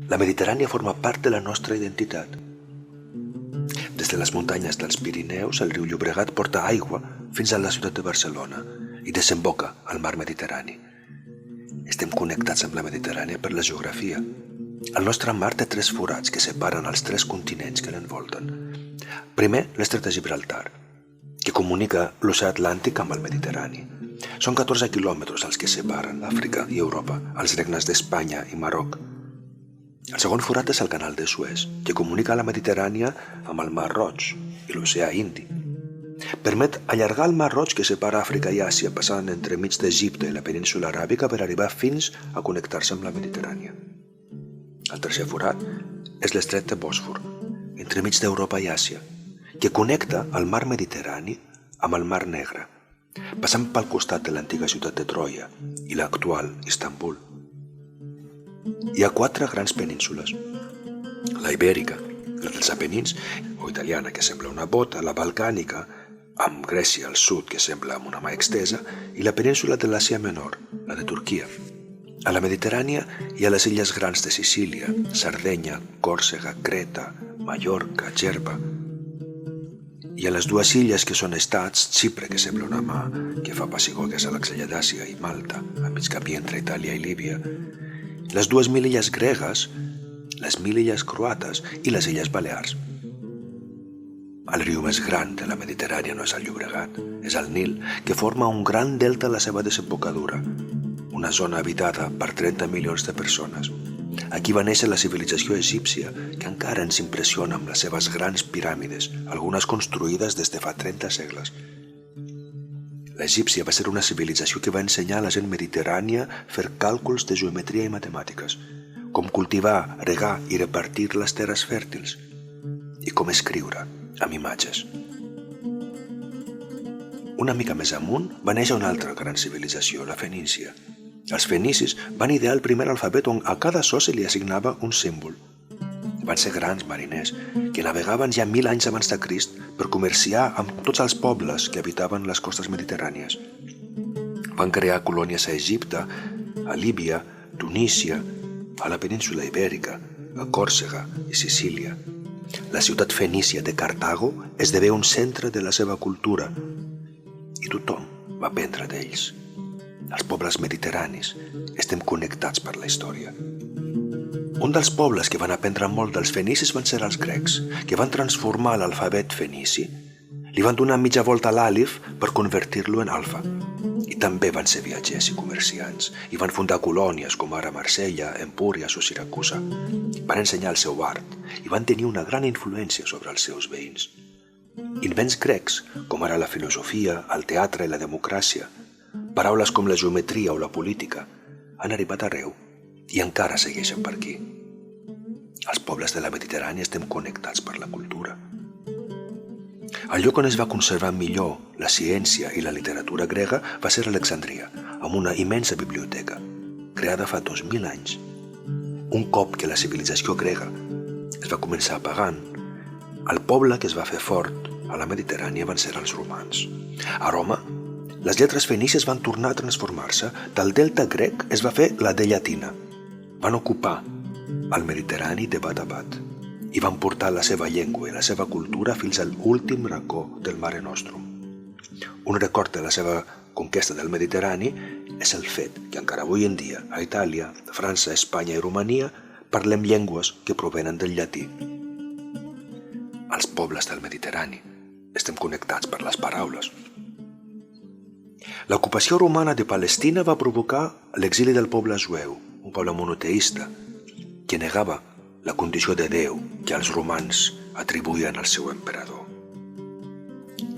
La Mediterrània forma part de la nostra identitat. Des de les muntanyes dels Pirineus, el riu Llobregat porta aigua fins a la ciutat de Barcelona i desemboca al mar Mediterrani. Estem connectats amb la Mediterrània per la geografia. El nostre mar té 3 forats que separen els 3 continents que l'envolten. Primer, l'Estret de Gibraltar, que comunica l'oceà Atlàntic amb el Mediterrani. Són 14 quilòmetres els que separen Àfrica i Europa, els regnes d'Espanya i Marroc. El segon forat és el Canal de Suez, que comunica la Mediterrània amb el Mar Roig i l'oceà Indi. Permet allargar el Mar Roig que separa Àfrica i Àsia, passant entremig d'Egipte i la península aràbica per arribar fins a connectar-se amb la Mediterrània. El tercer forat és l'Estret de Bòsfor, entremig d'Europa i Àsia, que connecta el mar Mediterrani amb el Mar Negre, passant pel costat de l'antiga ciutat de Troia i l'actual Istanbul. Hi ha 4 grans penínsules: la Ibèrica, la dels Apenins, o italiana, que sembla una bota, la balcànica, amb Grècia al sud, que sembla amb una mà extesa, i la península de l'Àsia Menor, la de Turquia. A la Mediterrània hi ha les illes grans de Sicília, Sardenya, Còrsega, Creta, Mallorca, Gerba. Hi ha les 2 illes que són estats, Xipre, que sembla una mà que fa pessigolles a l'axella d'Àsia, i Malta, a mig camí entre Itàlia i Líbia. Les 2.000 illes gregues, les 1.000 illes croates i les illes Balears. El riu més gran de la Mediterrània no és el Llobregat, és el Nil, que forma un gran delta a la seva desembocadura, una zona habitada per 30 milions de persones. Aquí va néixer la civilització egípcia, que encara ens impressiona amb les seves grans piràmides, algunes construïdes des de fa 30 segles. L'egípcia va ser una civilització que va ensenyar a la gent mediterrània a fer càlculs de geometria i matemàtiques, com cultivar, regar i repartir les terres fèrtils, i com escriure, amb imatges. Una mica més amunt va néixer una altra gran civilització, la fenícia. Els fenicis van idear el primer alfabet on a cada so se li assignava un símbol. Van ser grans mariners que navegaven ja 1.000 anys abans de Crist per comerciar amb tots els pobles que habitaven les costes mediterrànies. Van crear colònies a Egipte, a Líbia, Tunísia, a la península Ibèrica, a Còrsega i Sicília. La ciutat fenícia de Cartago esdevé un centre de la seva cultura i tothom va aprendre d'ells. Els pobles mediterranis estem connectats per la història. Un dels pobles que van aprendre molt dels fenicis van ser els grecs, que van transformar l'alfabet fenici. Li van donar mitja volta a l'àlif per convertir-lo en alfa. I també van ser viatgers i comerciants, i van fundar colònies com ara Marsella, Empúries o Siracusa. Van ensenyar el seu art i van tenir una gran influència sobre els seus veïns. Invents grecs, com ara la filosofia, el teatre i la democràcia, paraules com la geometria o la política, han arribat arreu i encara segueixen per aquí. Els pobles de la Mediterrània estem connectats per la cultura. El lloc on es va conservar millor la ciència i la literatura grega va ser Alexandria, amb una immensa biblioteca, creada fa 2.000 anys. Un cop que la civilització grega es va començar apagant, el poble que es va fer fort a la Mediterrània van ser els romans. A Roma, les lletres fenícies van tornar a transformar-se. Del delta grec es va fer la D llatina. Van ocupar el Mediterrani de bat a bat i van portar la seva llengua i la seva cultura fins a l'últim racó del Mare Nostrum. Un record de la seva conquesta del Mediterrani és el fet que encara avui en dia a Itàlia, França, Espanya i Romania parlem llengües que provenen del llatí. Els pobles del Mediterrani estem connectats per les paraules. L'ocupació romana de Palestina va provocar l'exili del poble jueu, un poble monoteista, que negava la condició de Déu que els romans atribuïen al seu emperador.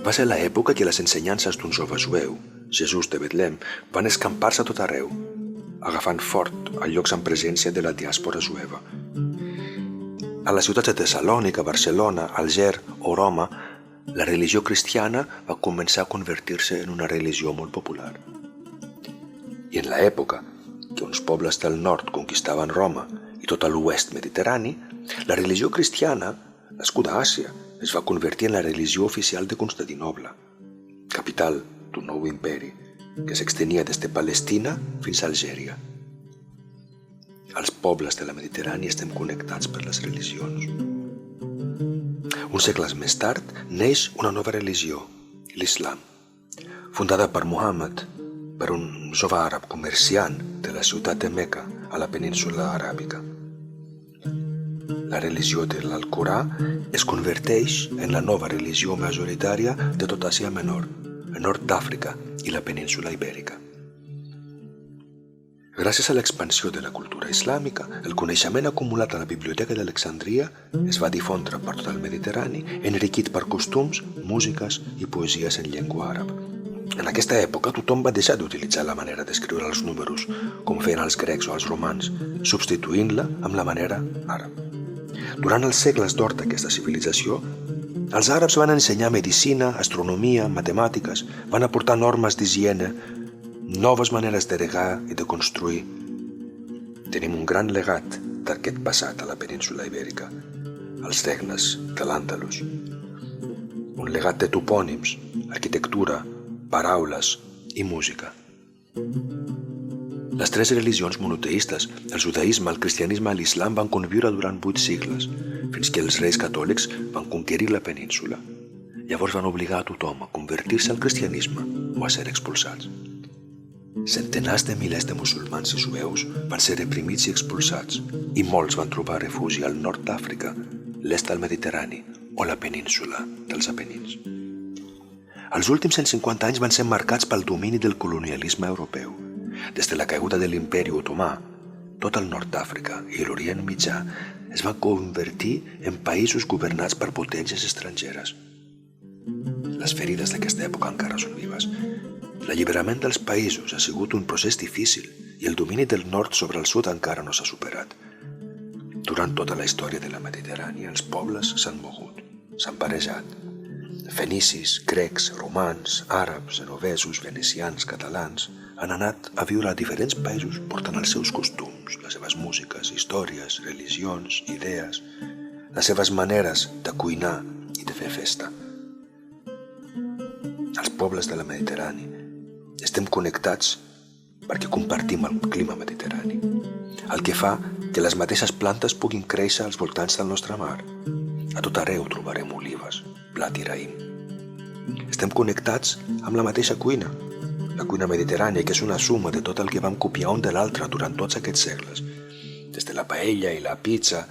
Va ser l'època que les ensenyances d'un jove jueu, Jesús de Betlem, van escampar-se a tot arreu, agafant fort a llocs en presència de la diàspora jueva. A les ciutats de Tessalònica, Barcelona, Alger o Roma, la religió cristiana va començar a convertir-se en una religió molt popular. I en l'època que uns pobles del nord conquistaven Roma i tot l'oest mediterrani, la religió cristiana, nascuda a Àsia, es va convertir en la religió oficial de Constantinoble, capital d'un nou imperi que s'extenia des de Palestina fins a Algèria. Els pobles de la Mediterrània estem connectats per les religions. Uns segles més tard neix una nova religió, l'Islam, fundada per Muhammad, per un jove àrab comerciant de la ciutat de Meca a la península aràbica. La religió de l'Alcorà es converteix en la nova religió majoritària de tot Àsia Menor, el nord d'Àfrica i la península ibèrica. Gràcies a l'expansió de la cultura islàmica, el coneixement acumulat a la Biblioteca d'Alexandria es va difondre per tot el Mediterrani, enriquit per costums, músiques i poesies en llengua àrab. En aquesta època tothom va deixar d'utilitzar la manera d'escriure els números, com feien els grecs o els romans, substituint-la amb la manera àrab. Durant els segles d'or d'aquesta civilització, els àrabs van ensenyar medicina, astronomia, matemàtiques, van aportar normes d'higiene, noves maneres d'heregar i de construir. Tenim un gran legat d'aquest passat a la península ibèrica, als regnes de l'Àndalus. Un legat de topònims, arquitectura, paraules i música. Les tres religions monoteistes, el judaïsme, el cristianisme i l'islam, van conviure durant 8 segles, fins que els reis catòlics van conquerir la península. Llavors van obligar a tothom a convertir-se al cristianisme o a ser expulsats. Centenars de milers de musulmans i jueus van ser reprimits i expulsats, i molts van trobar refugi al nord d'Àfrica, l'est del Mediterrani o la península dels Apenins. Els últims 150 anys van ser marcats pel domini del colonialisme europeu. Des de la caiguda de l'Imperi Otomà, tot el nord d'Àfrica i l'Orient Mitjà es van convertir en països governats per potències estrangeres. Les ferides d'aquesta època encara són vives. L'alliberament dels països ha sigut un procés difícil i el domini del nord sobre el sud encara no s'ha superat. Durant tota la història de la Mediterrània, els pobles s'han mogut, s'han barrejat. Fenicis, grecs, romans, àrabs, genovesos, venecians, catalans han anat a viure a diferents països portant els seus costums, les seves músiques, històries, religions, idees, les seves maneres de cuinar i de fer festa. Els pobles de la Mediterrània estem connectats perquè compartim el clima mediterrani, el que fa que les mateixes plantes puguin créixer als voltants del nostre mar. A tot arreu trobarem olives, blat i raïm. Estem connectats amb la mateixa cuina, la cuina mediterrània, que és una suma de tot el que vam copiar un de l'altre durant tots aquests segles. Des de la paella i la pizza,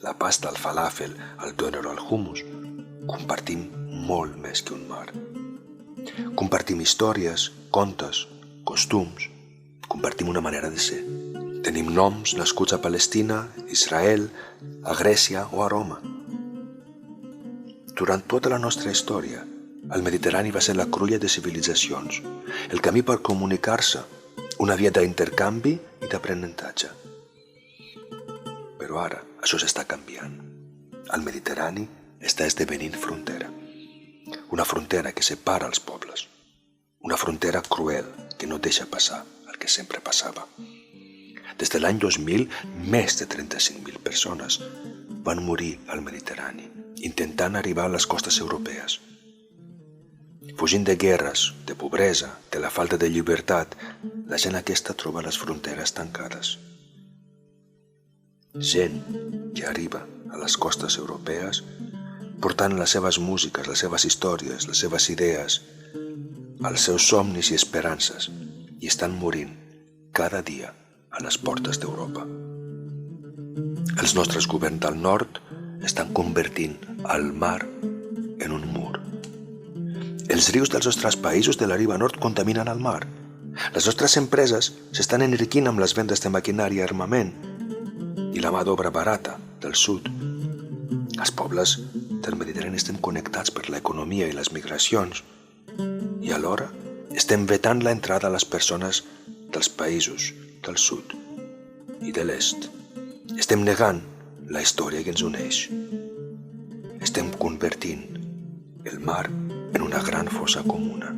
la pasta, el falàfel, el doner o el hummus, compartim molt més que un mar. Compartim històries, contes, costums, compartim una manera de ser. Tenim noms nascuts a Palestina, Israel, a Grècia o a Roma. Durant tota la nostra història, el Mediterrani va ser la cruïlla de civilitzacions, el camí per comunicar-se, una via d'intercanvi i d'aprenentatge. Però ara això s'està canviant. El Mediterrani està esdevenint frontera. Una frontera que separa els pobles. Una frontera cruel que no deixa passar el que sempre passava. Des de l'any 2000, més de 35.000 persones van morir al Mediterrani, intentant arribar a les costes europees. Fugint de guerres, de pobresa, de la falta de llibertat, la gent aquesta troba les fronteres tancades. Gent que arriba a les costes europees portant les seves músiques, les seves històries, les seves idees, els seus somnis i esperances, i estan morint cada dia a les portes d'Europa. Els nostres governs del nord estan convertint el mar en un mur. Els rius dels nostres països de la riba nord contaminen el mar. Les nostres empreses s'estan enriquint amb les vendes de maquinària i armament i la mà d'obra barata del sud. Els pobles del Mediterrani estem connectats per l'economia i les migracions i alhora estem vetant l'entrada a les persones dels països del sud i de l'est. Estem negant la història que ens uneix. Estem convertint el mar en una gran fossa comuna.